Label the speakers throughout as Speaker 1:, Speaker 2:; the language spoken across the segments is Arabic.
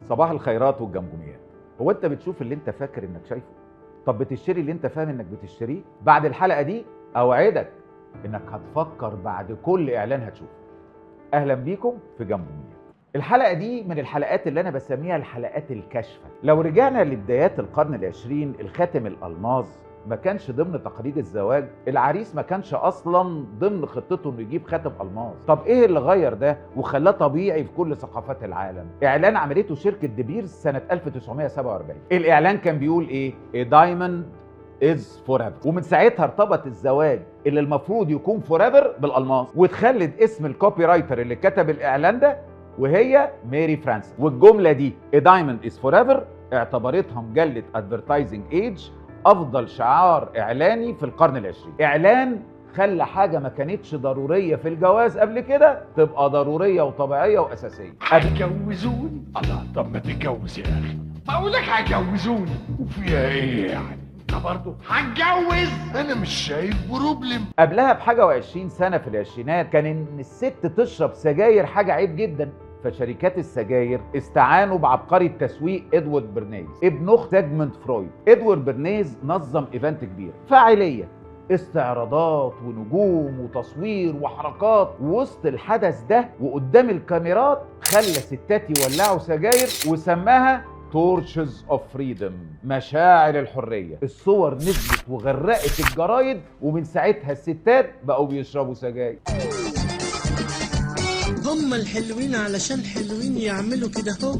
Speaker 1: صباح الخيرات والجمجميات. هو انت بتشوف اللي انت فاكر انك شايفه؟ طب بتشتري اللي انت فاهم انك بتشتريه؟ بعد الحلقه دي اوعدك انك هتفكر بعد كل اعلان هتشوفه. اهلا بيكم في جمجميات. الحلقه دي من الحلقات اللي انا بسميها الحلقات الكاشفه. لو رجعنا لبدايات القرن العشرين، الخاتم الالماظ ما كانش ضمن تقاليد الزواج، العريس ما كانش اصلا ضمن خطته انه يجيب خاتم الماظ. طب ايه اللي غير ده وخلاه طبيعي في كل ثقافات العالم؟ اعلان عملته شركه ديبيرز سنه 1947. الاعلان كان بيقول ايه؟ A diamond is forever. ومن ساعتها ارتبط الزواج اللي المفروض يكون forever بالالماس، وتخلد اسم الكوبي رايتر اللي كتب الاعلان ده وهي ماري فرانسيس. والجمله دي A diamond is forever اعتبرتها مجله ادفرتايزنج ايج افضل شعار اعلاني في القرن العشرين. اعلان خلى حاجه ما كانتش ضروريه في الجواز قبل كده تبقى ضروريه وطبيعيه واساسيه.
Speaker 2: هتجوزوني؟ الله، طب ما تتجوز يا اخي. بقول لك هتجوزوني وفيها ايه يعني؟ انت برضه هتجوز؟ انا مش شايف بروبلم.
Speaker 1: قبلها بحاجه و20 سنه في العشرينات كان ان الست تشرب سجاير حاجه عيب جدا، فشركات السجاير استعانوا بعبقري التسويق ادوارد برنيز ابن اخت سيجموند فرويد. ادوارد برنيز نظم ايفنت كبير، فعاليه، استعراضات ونجوم وتصوير وحركات. وسط الحدث ده وقدام الكاميرات خلى ستات يولعوا سجاير وسماها تورشز اوف فريدم، مشاعر الحريه. الصور نزلت وغرقت الجرايد، ومن ساعتها الستات بقوا بيشربوا سجاير.
Speaker 3: هم الحلوين علشان حلوين يعملوا كده هو،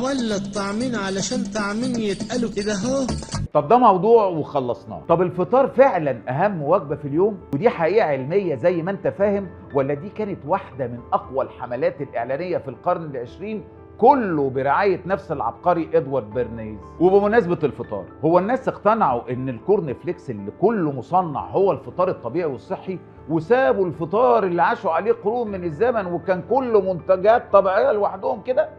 Speaker 3: ولا الطعمين علشان طعمين يتقالوا كده هو.
Speaker 1: طب ده موضوع وخلصناه. طب الفطار فعلا اهم وجبه في اليوم، ودي حقيقه علميه زي ما انت فاهم، ولا دي كانت واحده من اقوى الحملات الاعلانيه في القرن العشرين كله برعايه نفس العبقري ادوارد برنيز؟ وبمناسبه الفطار، هو الناس اقتنعوا ان الكورن فليكس اللي كله مصنع هو الفطار الطبيعي والصحي، وسابوا الفطار اللي عاشوا عليه قرون من الزمن وكان كله منتجات طبيعيه لوحدهم كده؟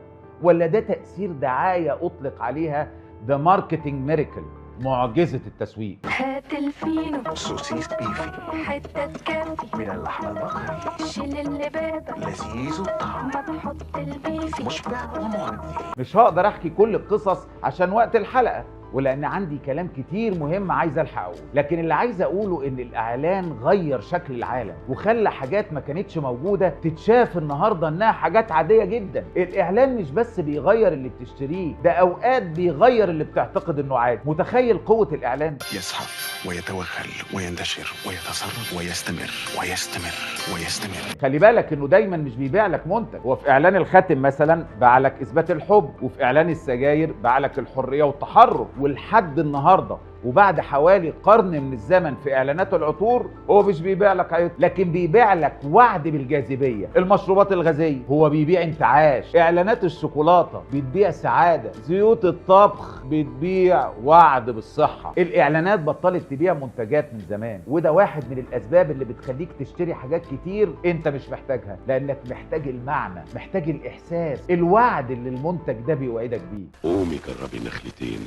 Speaker 1: ولا ده تاثير دعايه اطلق عليها ذا ماركتنج ميراكل، معجزه التسويق؟
Speaker 4: هات الفينو
Speaker 2: سوسيس بيفي
Speaker 4: حتة تكفي
Speaker 2: من اللحم البقري،
Speaker 4: شيل اللبابة
Speaker 2: لذيذ الطعم،
Speaker 4: ما تحط البيفي
Speaker 2: مشبع ومغذي.
Speaker 1: مش هقدر احكي كل القصص عشان وقت الحلقه، ولان عندي كلام كتير مهم عايز الحق اقوله، لكن اللي عايز اقوله ان الاعلان غير شكل العالم وخلى حاجات ما كانتش موجوده تتشاف النهارده انها حاجات عاديه جدا. الاعلان مش بس بيغير اللي بتشتريه، ده اوقات بيغير اللي بتعتقد انه عادي. متخيل قوه الاعلان؟
Speaker 5: يزحف ويتوغل ويندشر ويتصرف ويستمر ويستمر ويستمر.
Speaker 1: خلي بالك انه دايما مش بيبيع لك منتج. هو في اعلان الخاتم مثلا باع لك اثبات الحب، وفي اعلان السجاير باع لك الحريه والتحرر. ولحد النهارده وبعد حوالي قرن من الزمن في اعلانات العطور هو مش بيبيع لك عيط، لكن بيبيع لك وعد بالجاذبيه. المشروبات الغازيه هو بيبيع انتعاش. اعلانات الشوكولاته بتبيع سعاده. زيوت الطبخ بتبيع وعد بالصحه. الاعلانات بطلت تبيع منتجات من زمان، وده واحد من الاسباب اللي بتخليك تشتري حاجات كتير انت مش محتاجها، لانك محتاج المعنى، محتاج الاحساس، الوعد اللي المنتج ده بيوعدك بيه.
Speaker 5: قومي جربي نخلتين،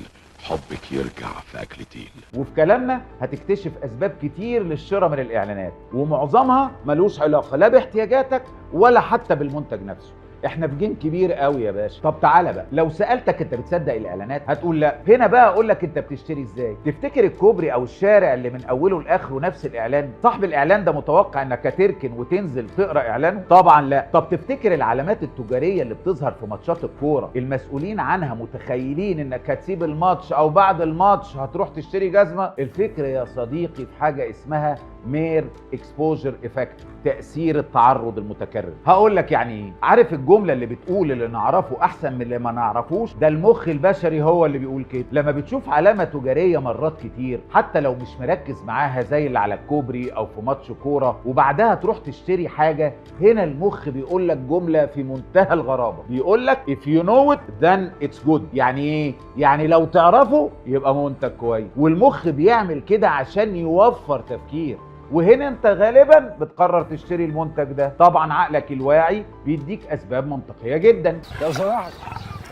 Speaker 5: حبك يرجع في أكلتين.
Speaker 1: وفي كلامنا هتكتشف اسباب كتير للشراء من الاعلانات، ومعظمها ملوش علاقه لا باحتياجاتك ولا حتى بالمنتج نفسه. احنا في جيم كبير قوي يا باشا. طب تعالى بقى، لو سالتك انت بتصدق الاعلانات هتقول لا. هنا بقى اقول لك انت بتشتري ازاي. تفتكر الكوبري او الشارع اللي من اوله لاخره نفس الاعلان؟ صاحب الاعلان ده متوقع انك تركن وتنزل تقرا اعلانه؟ طبعا لا. طب تفتكر العلامات التجاريه اللي بتظهر في ماتشات الكوره المسؤولين عنها متخيلين انك هتسيب الماتش او بعد الماتش هتروح تشتري جزمه؟ الفكره يا صديقي في حاجه اسمها مير اكسبوجر افكت، تاثير التعرض المتكرر. هقول لك يعني ايه. عارف الجمله اللي بتقول اللي نعرفه احسن من اللي ما نعرفوش؟ ده المخ البشري هو اللي بيقول كده. لما بتشوف علامه تجاريه مرات كتير حتى لو مش مركز معاها زي اللي على الكوبري او في ماتش كوره وبعدها تروح تشتري حاجه، هنا المخ بيقول لك جمله في منتهى الغرابه. بيقول لك if you know it then it's good. يعني ايه؟ يعني لو تعرفه يبقى منتج كويس. والمخ بيعمل كده عشان يوفر تفكير، وهنا انت غالبا بتقرر تشتري المنتج ده. طبعا عقلك الواعي بيديك اسباب منطقيه جدا.
Speaker 6: لو سمحت،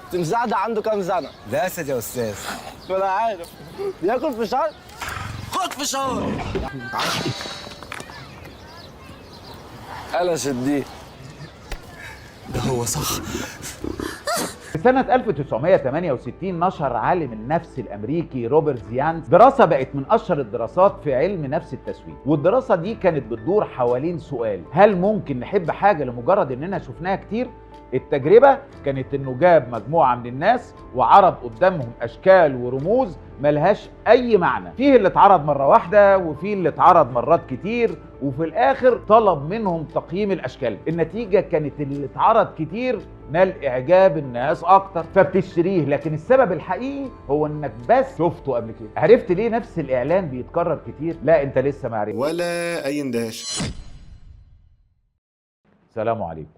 Speaker 6: التمساح ده عنده كام سنة؟
Speaker 7: ده اسد يا استاذ.
Speaker 6: ما انا عارف. بياكل فشار؟ خد فشار. قلشت دي.
Speaker 7: ده هو صح.
Speaker 1: في سنة 1968 نشر عالم النفس الأمريكي روبرت زيانز دراسة بقت من أشهر الدراسات في علم نفس التسويق، والدراسة دي كانت بتدور حوالين سؤال: هل ممكن نحب حاجة لمجرد إننا شفناها كتير؟ التجربة كانت إنه جاب مجموعة من الناس وعرض قدامهم أشكال ورموز ملهاش أي معنى، فيه اللي اتعرض مرة واحدة وفيه اللي اتعرض مرات كتير، وفي الآخر طلب منهم تقييم الأشكال. النتيجة كانت اللي اتعرض كتير نال إعجاب الناس أكتر فبتشتريه، لكن السبب الحقيقي هو إنك بس شفته قبل كده. عرفت ليه نفس الإعلان بيتكرر كتير؟ لا أنت لسه ما عرفتش.
Speaker 7: ولا أي اندهاش.
Speaker 1: سلام عليكم.